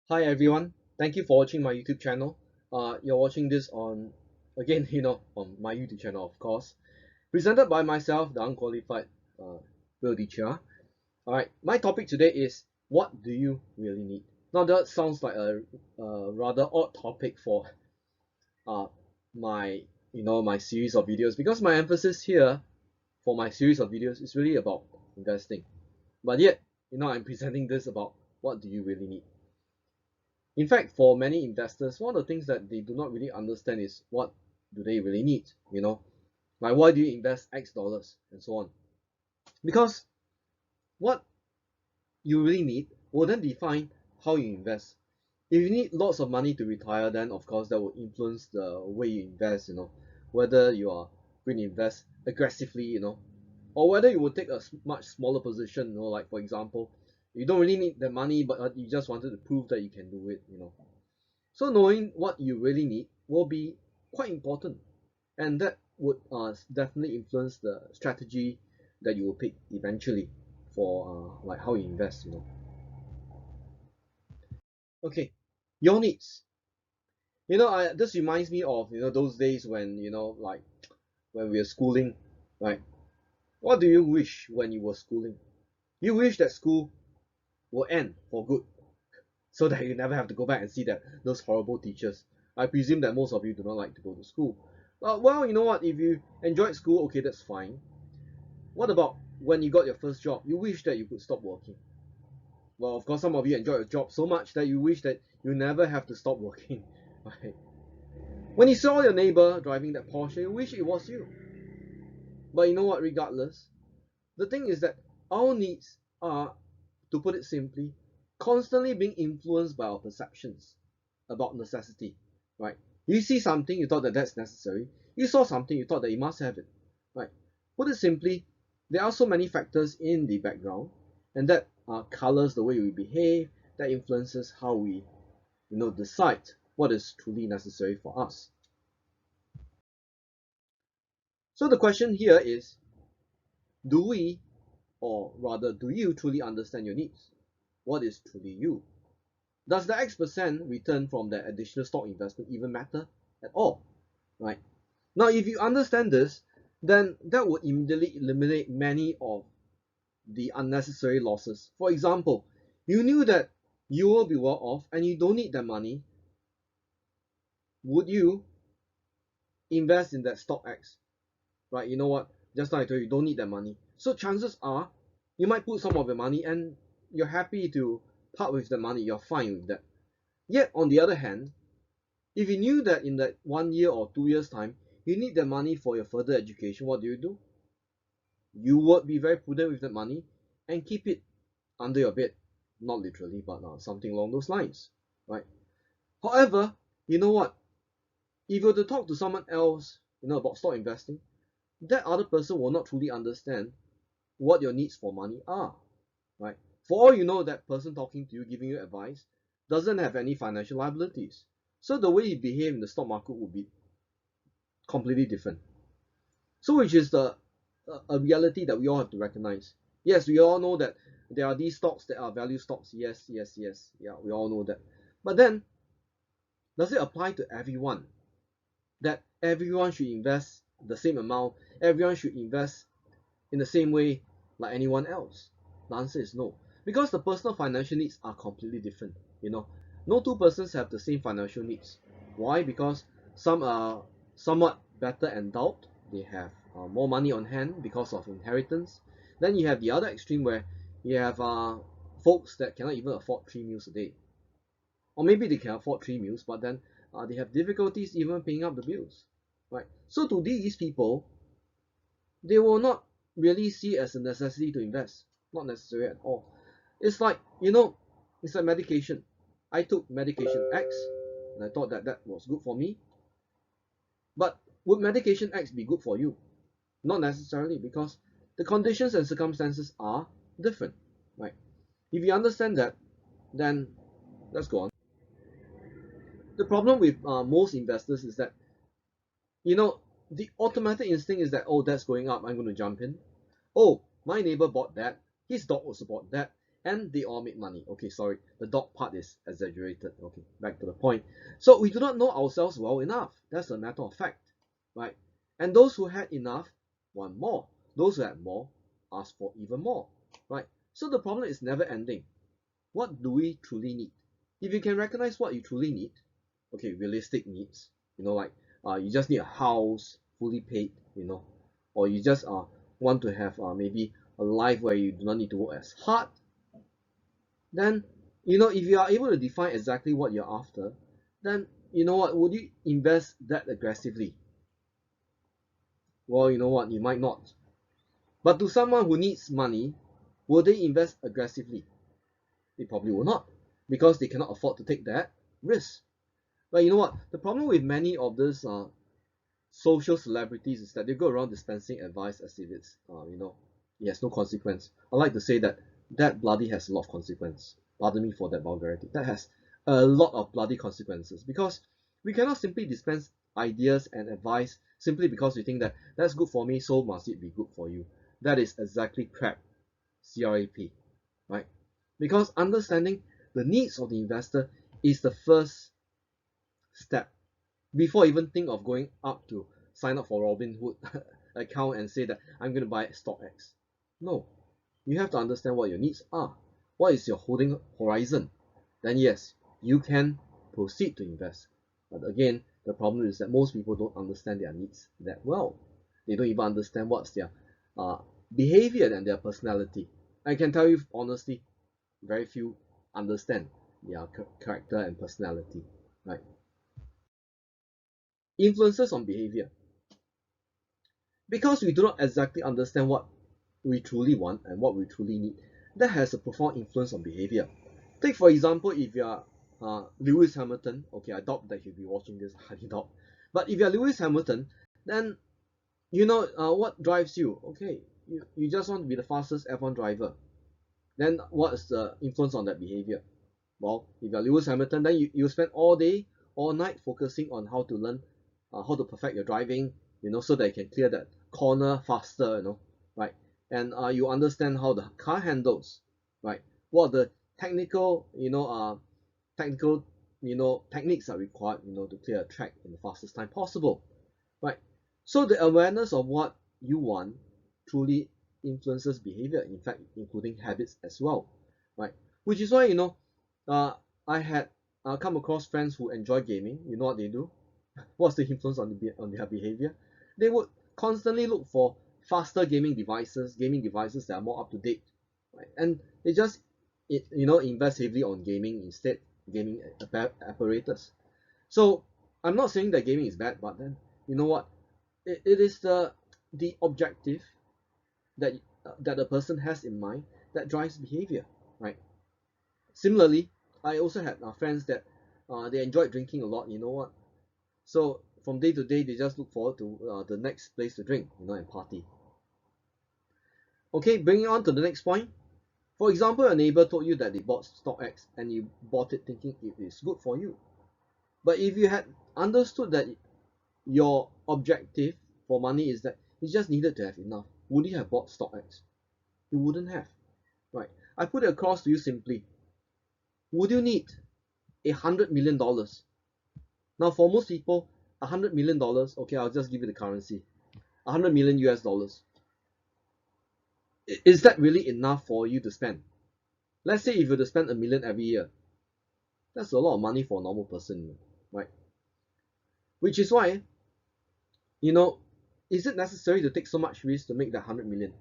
Hi everyone, thank you for watching my YouTube channel. You're watching this on, again, on my YouTube channel, of course. Presented by myself, the unqualified Will Chia. Alright, my topic today is, what do you really need? Now that sounds like a rather odd topic for uh, my, my series of videos, because my emphasis here for my series of videos is really about investing. But yet, I'm presenting this about what do you really need? In fact, for many investors, one of the things that they do not really understand is what do they really need, Like why do you invest X dollars and so on? Because what you really need will then define how you invest. If you need lots of money to retire, then of course that will influence the way you invest, whether you are going to invest aggressively, or whether you will take a much smaller position, like for example, you don't really need the money, but you just wanted to prove that you can do it. So knowing what you really need will be quite important, and that would definitely influence the strategy that you will pick eventually for like how you invest. Okay, your needs. This reminds me of those days when like when we were schooling, right? What do you wish when you were schooling? You wish that school will end for good, so that you never have to go back and see that those horrible teachers. I presume that most of you do not like to go to school. Well, you know what? If you enjoyed school, okay, that's fine. What about when you got your first job? You wish that you could stop working. Well, of course, some of you enjoy your job so much that you wish that you never have to stop working. Right? When you saw your neighbor driving that Porsche, you wish it was you. But you know what? Regardless, the thing is that our needs are, to put it simply, constantly being influenced by our perceptions about necessity, right? You see something, you thought that that's necessary. You saw something, you thought that you must have it, right? Put it simply, there are so many factors in the background, and that colors the way we behave, that influences how we, decide what is truly necessary for us. So the question here is, do we, or rather, do you truly understand your needs? What is truly you? Does the X% return from that additional stock investment even matter at all? Right? Now, if you understand this, then that would immediately eliminate many of the unnecessary losses. For example, you knew that you will be well off and you don't need that money. Would you invest in that stock X? Right? You know what? Just now I told you, you don't need that money. So chances are you might put some of your money and you're happy to part with the money. You're fine with that. Yet, on the other hand, if you knew that in that 1 year or 2 years' time, you need the money for your further education, what do? You would be very prudent with that money and keep it under your bed. Not literally, but something along those lines, right? However, you know what? If you were to talk to someone else, about stock investing, that other person will not truly understand what your needs for money are, right? For all you know, that person talking to you, giving you advice, doesn't have any financial liabilities. So the way you behave in the stock market would be completely different. So which is a reality that we all have to recognize. Yes, we all know that there are these stocks that are value stocks. Yes, yes, yes. Yeah, we all know that. But then, does it apply to everyone? That everyone should invest the same amount, everyone should invest in the same way like anyone else? The answer is no. Because the personal financial needs are completely different. No two persons have the same financial needs. Why? Because some are somewhat better endowed, they have more money on hand because of inheritance. Then you have the other extreme where you have folks that cannot even afford 3 meals a day. Or maybe they can afford 3 meals, but then they have difficulties even paying up the bills. Right? So to these people, they will not really see it as a necessity to invest. Not necessary at all. It's like, it's like medication. I took medication X, and I thought that that was good for me. But would medication X be good for you? Not necessarily, because the conditions and circumstances are different, right? If you understand that, then let's go on. The problem with most investors is that, the automatic instinct is that, oh, that's going up, I'm going to jump in. Oh, my neighbor bought that, his dog also bought that, and they all make money. Okay, sorry, the dog part is exaggerated. Okay, back to the point. So we do not know ourselves well enough. That's a matter of fact, right? And those who had enough want more. Those who had more ask for even more, right? So the problem is never ending. What do we truly need? If you can recognize what you truly need, okay, realistic needs, like you just need a house fully paid, or you just want to have maybe a life where you do not need to work as hard, then if you are able to define exactly what you're after, then what, would you invest that aggressively? Well, you know what, you might not. But to someone who needs money, will they invest aggressively? They probably will not, because they cannot afford to take that risk. But you know what, the problem with many of these social celebrities is that they go around dispensing advice as if it's it has no consequence. I like to say that bloody has a lot of consequence. Pardon me for that vulgarity. That has a lot of bloody consequences, because we cannot simply dispense ideas and advice simply because we think that that's good for me, so must it be good for you. That is exactly crap. CRAP, right? Because understanding the needs of the investor is the first step before even think of going up to sign up for Robinhood account and say that I'm going to buy stock X. No, you have to understand what your needs are. What is your holding horizon? Then yes, you can proceed to invest. But again, the problem is that most people don't understand their needs that well. They don't even understand what's their uh, behavior and their personality. I can tell you honestly, very few understand their character and personality. Right? Influences on behavior. Because we do not exactly understand what we truly want and what we truly need, that has a profound influence on behavior. Take for example, if you are Lewis Hamilton, okay, I doubt that he'll be watching this, highly doubt. But if you are Lewis Hamilton, then what drives you? Okay, you just want to be the fastest F1 driver. Then what is the influence on that behavior? Well, if you're Lewis Hamilton, then you spend all day, all night focusing on how to learn, how to perfect your driving, so that you can clear that corner faster, right? And you understand how the car handles, right? What the technical, technical, techniques are required, to clear a track in the fastest time possible, right? So the awareness of what you want truly influences behavior, in fact, including habits as well, right? Which is why, uh, I had come across friends who enjoy gaming. You know what they do? What's the influence on their behavior? They would constantly look for faster gaming devices that are more up to date, right? And they just invest heavily on gaming instead, gaming apparatus. So I'm not saying that gaming is bad, but then you know what? It is the objective that a person has in mind that drives behavior, right? Similarly, I also had friends that they enjoyed drinking a lot. You know what? So from day to day, they just look forward to the next place to drink, and party. Okay, bringing on to the next point. For example, a neighbor told you that they bought stock X and you bought it thinking it is good for you. But if you had understood that your objective for money is that you just needed to have enough, would you have bought stock X? You wouldn't have, right? I put it across to you simply. Would you need $100 million? Now, for most people, $100 million, okay, I'll just give you the currency, 100 million US dollars. Is that really enough for you to spend? Let's say if you were to spend a million every year, that's a lot of money for a normal person, right? Which is why, is it necessary to take so much risk to make that 100 million?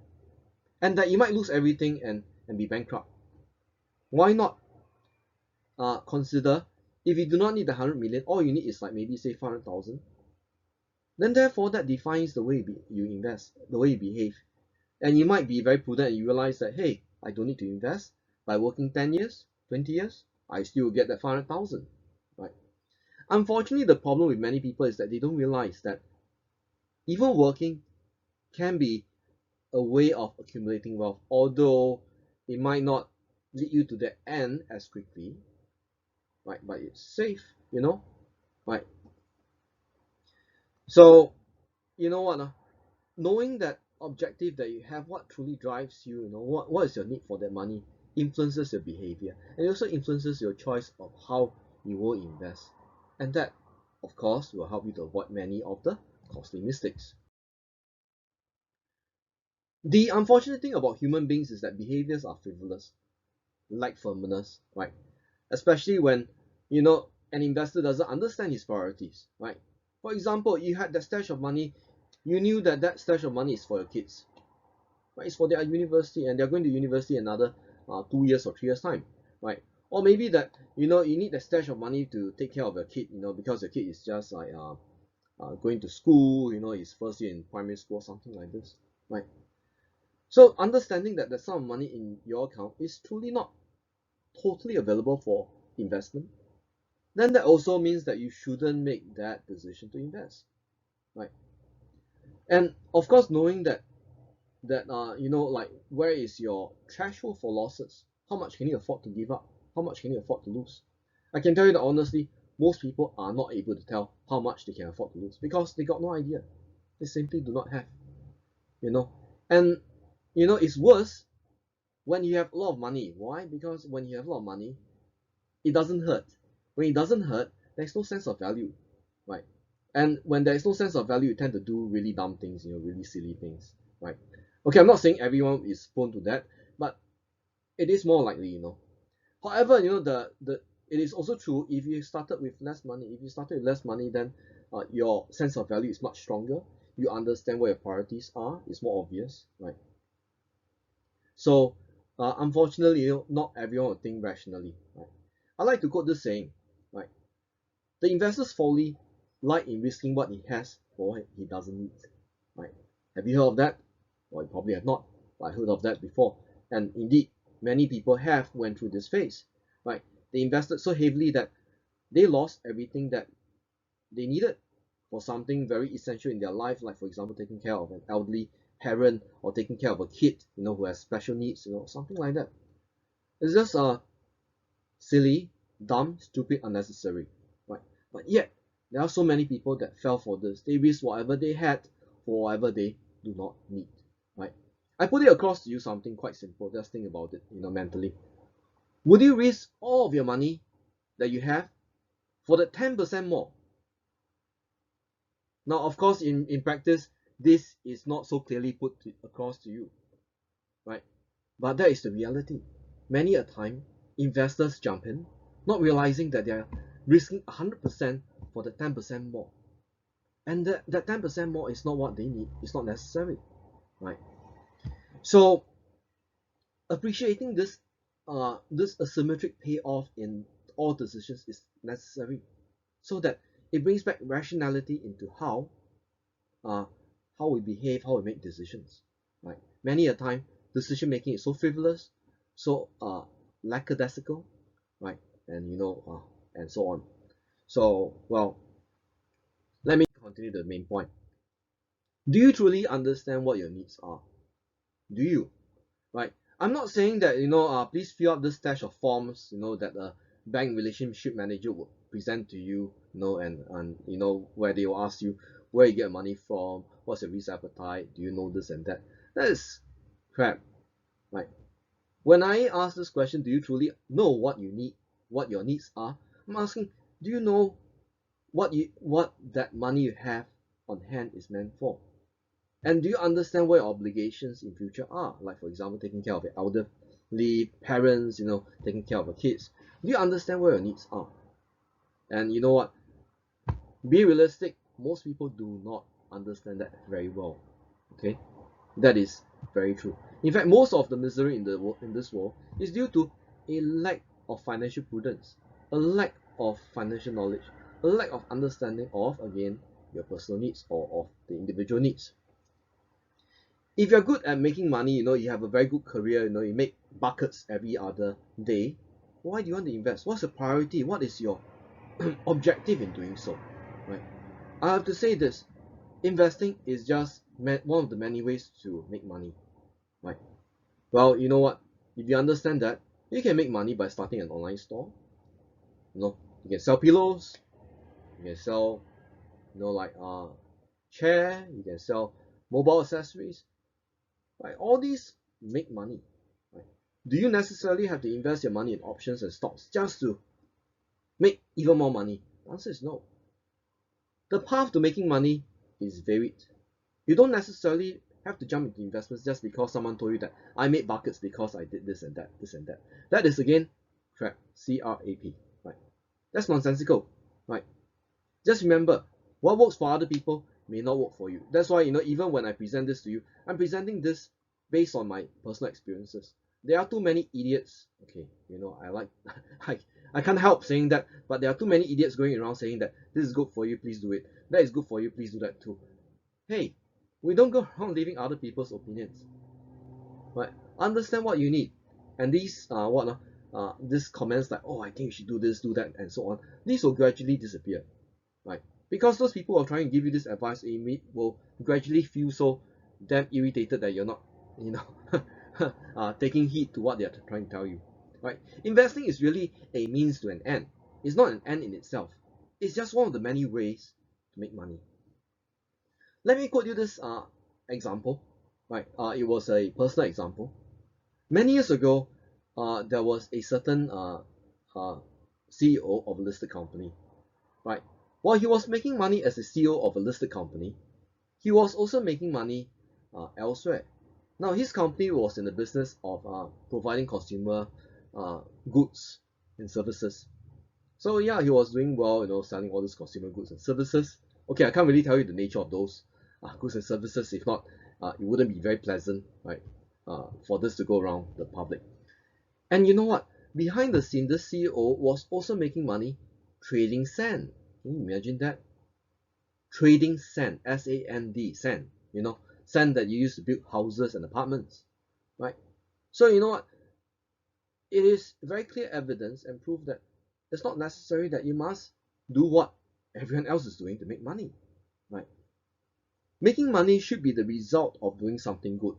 And that you might lose everything and be bankrupt. Why not consider, if you do not need the 100 million, all you need is like maybe say 500,000, then therefore that defines the way you invest, the way you behave. And you might be very prudent and you realize that, hey, I don't need to invest. By working 10 years, 20 years, I still get that 500,000, right? Unfortunately, the problem with many people is that they don't realize that even working can be a way of accumulating wealth, although it might not lead you to the end as quickly, right? But it's safe, right? So, you know what? Knowing that objective that you have, what truly drives you, what is your need for that money, influences your behavior, and it also influences your choice of how you will invest. And that, of course, will help you to avoid many of the costly mistakes. The unfortunate thing about human beings is that behaviors are frivolous, like firmness, right? Especially when, an investor doesn't understand his priorities, right? For example, you had that stash of money, you knew that that stash of money is for your kids, right? It's for their university, and they're going to university another 2 years or 3 years time, right? Or maybe that you need a stash of money to take care of your kid, because your kid is just like going to school, his first year in primary school, something like this, right? So understanding that the sum of money in your account is truly not totally available for investment, then that also means that you shouldn't make that decision to invest, right? And of course, knowing that like, where is your threshold for losses? How much can you afford to give up? How much can you afford to lose? I can tell you that honestly, most people are not able to tell how much they can afford to lose because they got no idea. They simply do not have, you know. And it's worse when you have a lot of money. Why? Because when you have a lot of money, it doesn't hurt. When it doesn't hurt, there's no sense of value, right? And when there is no sense of value, you tend to do really dumb things, really silly things, right? Okay, I'm not saying everyone is prone to that, but it is more likely. However, the it is also true if you started with less money. If you started with less money, then your sense of value is much stronger. You understand where your priorities are. It's more obvious, right? So, unfortunately, not everyone will think rationally, right? I like to quote this saying, right? The investor's folly lie in risking what he has for what he doesn't need, right? Have you heard of that? Well, you probably have not, but I heard of that before. And indeed, many people have went through this phase, right? They invested so heavily that they lost everything that they needed for something very essential in their life, like for example, taking care of an elderly parent or taking care of a kid, who has special needs, something like that. It's just silly, dumb, stupid, unnecessary, right? But yet, there are so many people that fell for this. They risk whatever they had for whatever they do not need, right? I put it across to you something quite simple. Just think about it, mentally. Would you risk all of your money that you have for the 10% more? Now, of course, in practice, this is not so clearly put across to you, right? But that is the reality. Many a time, investors jump in, not realizing that they are risking 100% for the 10% more. And that 10% more is not what they need, it's not necessary, right? So, appreciating this asymmetric payoff in all decisions is necessary so that it brings back rationality into uh, how we behave, how we make decisions, right? Many a time, decision making is so frivolous, so lackadaisical, right? And and so on. So, well, let me continue the main point. Do you truly understand what your needs are? Do you? Right? I'm not saying that please fill up this stash of forms, that a bank relationship manager will present to you, and where they will ask you where you get money from, what's your risk appetite, do you know this and that. That is crap, right? When I ask this question, do you truly know what you need, what your needs are? I'm asking, do you know what that money you have on hand is meant for? And do you understand what your obligations in future are? Like for example, taking care of your elderly parents, taking care of your kids. Do you understand what your needs are? And you know what? Be realistic. Most people do not understand that very well. Okay, that is very true. In fact, most of the misery in this world is due to a lack of financial prudence, a lack of financial knowledge, a lack of understanding of, again, your personal needs or of the individual needs. If you're good at making money, you have a very good career, you make buckets every other day, why do you want to invest? What's the priority? What is your objective in doing so, right? I have to say this: investing is just one of the many ways to make money, right? Well, you know what? If you understand that, you can make money by starting an online store. You can sell pillows, you can sell, like chair, you can sell mobile accessories, right? All these make money, right? Do you necessarily have to invest your money in options and stocks just to make even more money? The answer is no. The path to making money is varied. You don't necessarily have to jump into investments just because someone told you that I made buckets because I did this and that, this and that. That is again crap, C-R-A-P, right? That's nonsensical, right? Just remember, what works for other people may not work for you. That's why, even when I present this to you, I'm presenting this based on my personal experiences. There are too many idiots. Okay, I like, I can't help saying that, but there are too many idiots going around saying that this is good for you, please do it. That is good for you, please do that too. Hey, we don't go around leaving other people's opinions, right? Understand what you need, and these comments like, oh, I think you should do this, do that, and so on. These will gradually disappear, right? Because those people who are trying to give you this advice, will gradually feel so damn irritated that you're not, taking heed to what they're trying to tell you, right? Investing is really a means to an end. It's not an end in itself. It's just one of the many ways to make money. Let me quote you this example, right? It was a personal example. Many years ago, there was a certain CEO of a listed company, right? While he was making money as a CEO of a listed company, he was also making money elsewhere. Now, his company was in the business of providing consumer goods and services. So yeah, he was doing well, selling all these consumer goods and services. Okay, I can't really tell you the nature of those goods and services. If not, it wouldn't be very pleasant, right, for this to go around the public. And you know what? Behind the scene, the CEO was also making money trading sand. Can you imagine that? Trading sand, S-A-N-D, sand. Sand that you use to build houses and apartments, right? So you know what? It is very clear evidence and proof that it's not necessary that you must do what everyone else is doing to make money, right? Making money should be the result of doing something good,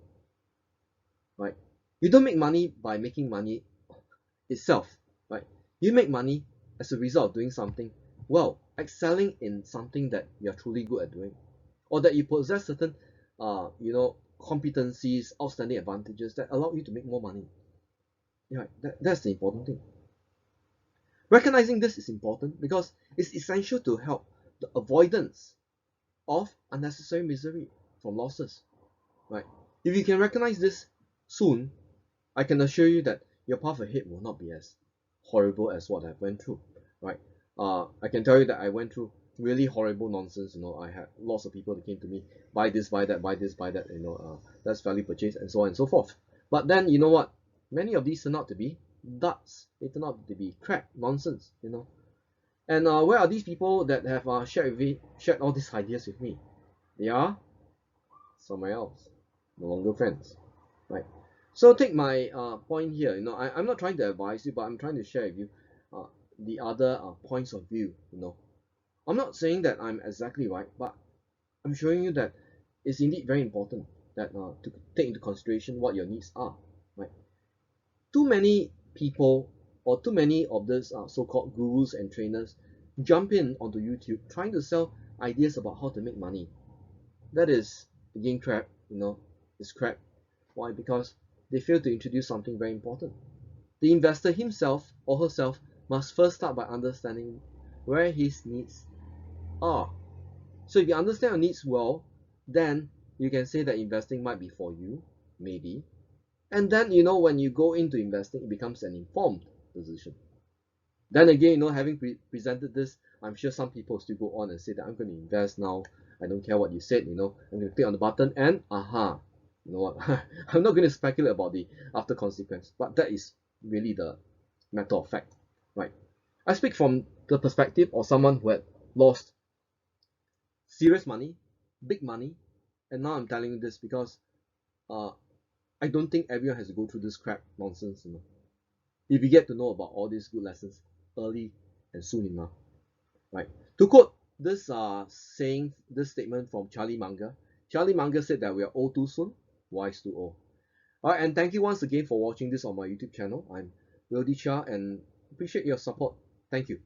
right? You don't make money by making money itself, right? You make money as a result of doing something well, excelling in something that you're truly good at doing, or that you possess certain, competencies, outstanding advantages that allow you to make more money. Yeah, that's the important thing. Recognizing this is important because it's essential to help the avoidance of unnecessary misery from losses, right? If you can recognize this soon, I can assure you that your path ahead will not be as horrible as what I went through, right? I can tell you that I went through really horrible nonsense. I had lots of people that came to me, buy this, buy that, buy this, buy that, that's value purchase, and so on and so forth. But then, you know what? Many of these turn out to be duds. They turn out to be crap, nonsense, And where are these people that have shared all these ideas with me? They are somewhere else, no longer friends, right? So take my point here. I'm not trying to advise you, but I'm trying to share with you the other points of view. I'm not saying that I'm exactly right, but I'm showing you that it's indeed very important that to take into consideration what your needs are, right? Too many people or too many of these so-called gurus and trainers jump in onto YouTube trying to sell ideas about how to make money. That is again crap. It's crap. Why? Because they fail to introduce something very important. The investor himself or herself must first start by understanding where his needs are. So if you understand your needs well, then you can say that investing might be for you, maybe. And then, when you go into investing, it becomes an informed decision. Then again, having presented this, I'm sure some people still go on and say that I'm going to invest now. I don't care what you said, I'm going to click on the button and aha, you know what? I'm not going to speculate about the after consequence, but that is really the matter of fact, right? I speak from the perspective of someone who had lost serious money, big money, and now I'm telling you this because uh, I don't think everyone has to go through this crap nonsense, if you get to know about all these good lessons early and soon enough, right? To quote this this statement from Charlie Munger. Charlie Munger said that we are old too soon, wise too old. All right, and thank you once again for watching this on my YouTube channel. I'm Will Cha and appreciate your support. Thank you.